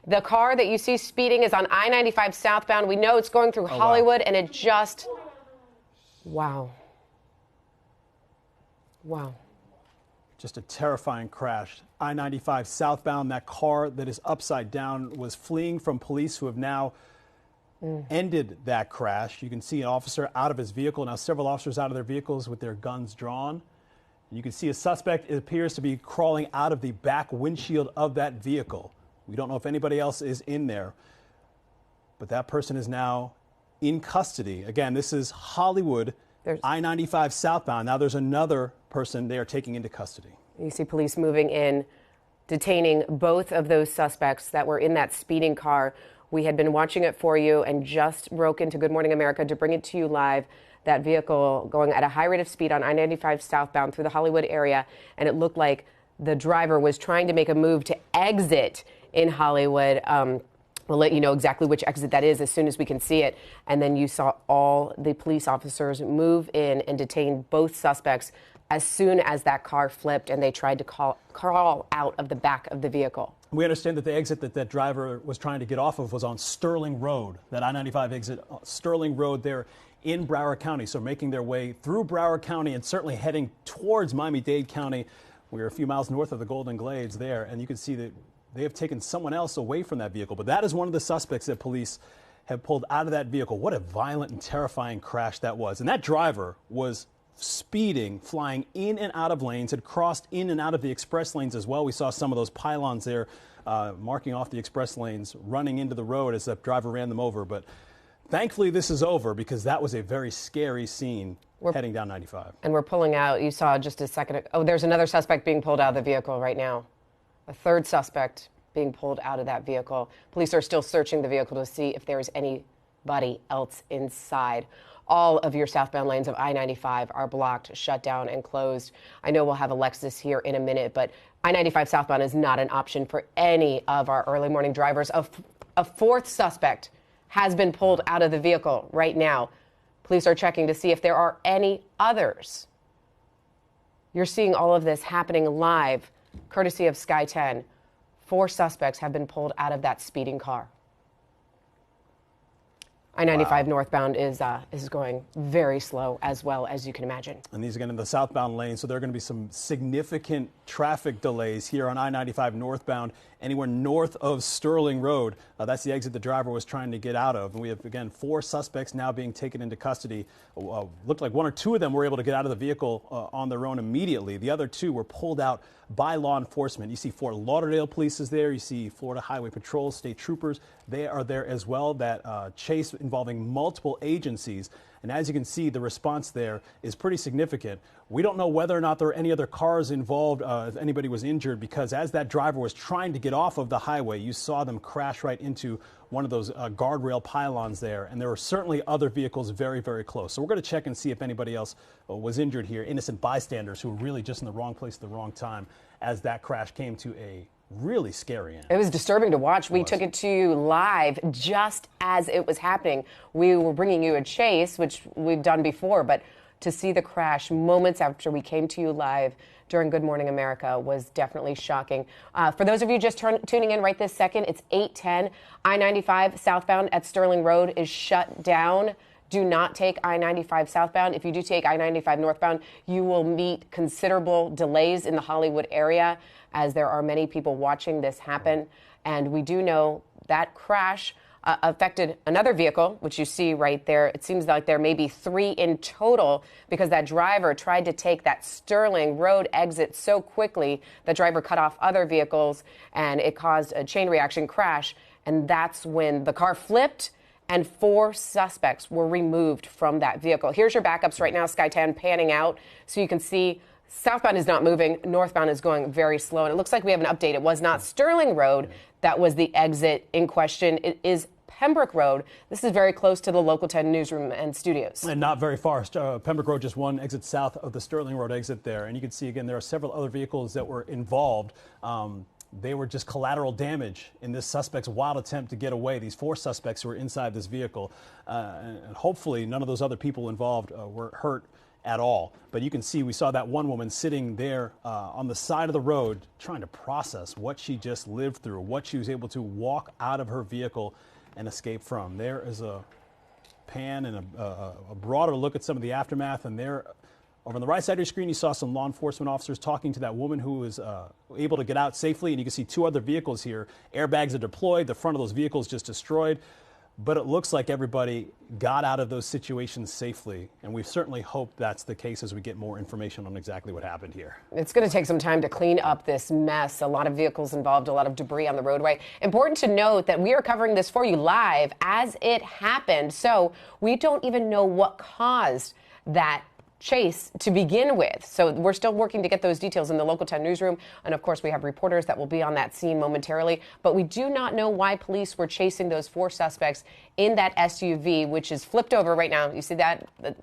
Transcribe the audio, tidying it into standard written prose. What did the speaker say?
The car that you see speeding is on I-95 southbound. We know it's going through Hollywood, and it just, wow. Just a terrifying crash. I-95 southbound, that car that is upside down was fleeing from police who have now ended that crash. You can see an officer out of his vehicle, now several officers out of their vehicles with their guns drawn. You can see a suspect, it appears to be crawling out of the back windshield of that vehicle. We don't know if anybody else is in there, but that person is now in custody. Again, this is Hollywood, I-95 southbound. Now there's another person they are taking into custody. You see police moving in, detaining both of those suspects that were in that speeding car. We had been watching it for you and just broke into Good Morning America to bring it to you live. That vehicle going at a high rate of speed on I-95 southbound through the Hollywood area, and it looked like the driver was trying to make a move to exit in Hollywood. We'll let you know exactly which exit that is as soon as we can see it. And then you saw all the police officers move in and detain both suspects as soon as that car flipped and they tried to crawl out of the back of the vehicle. We understand that the exit that driver was trying to get off of was on Sterling Road, that I-95 exit, Sterling Road there in Broward County. So making their way through Broward County and certainly heading towards Miami-Dade County. We're a few miles north of the Golden Glades there, and you can see that they have taken someone else away from that vehicle. But that is one of the suspects that police have pulled out of that vehicle. What a violent and terrifying crash that was. And that driver was speeding, flying in and out of lanes, had crossed in and out of the express lanes as well. We saw some of those pylons there marking off the express lanes, running into the road as the driver ran them over. But thankfully this is over, because that was a very scary scene heading down 95. And we're pulling out, you saw just a second, oh, there's another suspect being pulled out of the vehicle right now. A third suspect being pulled out of that vehicle. Police are still searching the vehicle to see if there is anybody else inside. All of your southbound lanes of I-95 are blocked, shut down, and closed. I know we'll have Alexis here in a minute, but I-95 southbound is not an option for any of our early morning drivers. A fourth suspect has been pulled out of the vehicle right now. Police are checking to see if there are any others. You're seeing all of this happening live, courtesy of Sky 10. 4 suspects have been pulled out of that speeding car. I-95 northbound is going very slow, as well as you can imagine. And these again in the southbound lane, so there are going to be some significant traffic delays here on I-95 northbound, anywhere north of Sterling Road. That's the exit the driver was trying to get out of. And we have, again, 4 suspects now being taken into custody. Looked like 1 or 2 of them were able to get out of the vehicle on their own immediately. The other 2 were pulled out by law enforcement. You see Fort Lauderdale police is there. You see Florida Highway Patrol, state troopers. They are there as well. That chase involving multiple agencies. And as you can see, the response there is pretty significant. We don't know whether or not there are any other cars involved, if anybody was injured, because as that driver was trying to get off of the highway, you saw them crash right into one of those guardrail pylons there. And there were certainly other vehicles very, very close. So we're going to check and see if anybody else was injured here, innocent bystanders who were really just in the wrong place at the wrong time as that crash came to a really scary end. It was disturbing to watch. We took it to you live just as it was happening. We were bringing you a chase, which we've done before, but to see the crash moments after we came to you live during Good Morning America was definitely shocking. For those of you just tuning in right this second, it's 8:10. I-95 southbound at Sterling Road is shut down. Do not take I-95 southbound. If you do take I-95 northbound, you will meet considerable delays in the Hollywood area, as there are many people watching this happen. And we do know that crash affected another vehicle, which you see right there. It seems like there may be 3 in total, because that driver tried to take that Sterling Road exit so quickly, the driver cut off other vehicles, and it caused a chain reaction crash. And that's when the car flipped and 4 suspects were removed from that vehicle. Here's your backups right now, Sky 10 panning out, so you can see southbound is not moving, northbound is going very slow. And it looks like we have an update. It was not Sterling Road that was the exit in question. It is Pembroke Road. This is very close to the Local 10 newsroom and studios. And not very far. Pembroke Road, just 1 exit south of the Sterling Road exit there. And you can see, again, there are several other vehicles that were involved. They were just collateral damage in this suspect's wild attempt to get away. These 4 suspects who were inside this vehicle. And hopefully none of those other people involved were hurt at all. But you can see, we saw that one woman sitting there on the side of the road trying to process what she just lived through, what she was able to walk out of her vehicle and escape from. There is a pan and a broader look at some of the aftermath, and there over on the right side of your screen, you saw some law enforcement officers talking to that woman who was able to get out safely, and you can see two other vehicles here. Airbags are deployed, the front of those vehicles just destroyed, but it looks like everybody got out of those situations safely, and we certainly hope that's the case as we get more information on exactly what happened here. It's going to take some time to clean up this mess. A lot of vehicles involved, a lot of debris on the roadway. Important to note that we are covering this for you live as it happened, so we don't even know what caused that chase to begin with. So we're still working to get those details in the Local 10 newsroom. And of course, we have reporters that will be on that scene momentarily. But we do not know why police were chasing those four suspects in that SUV, which is flipped over right now. You see that? The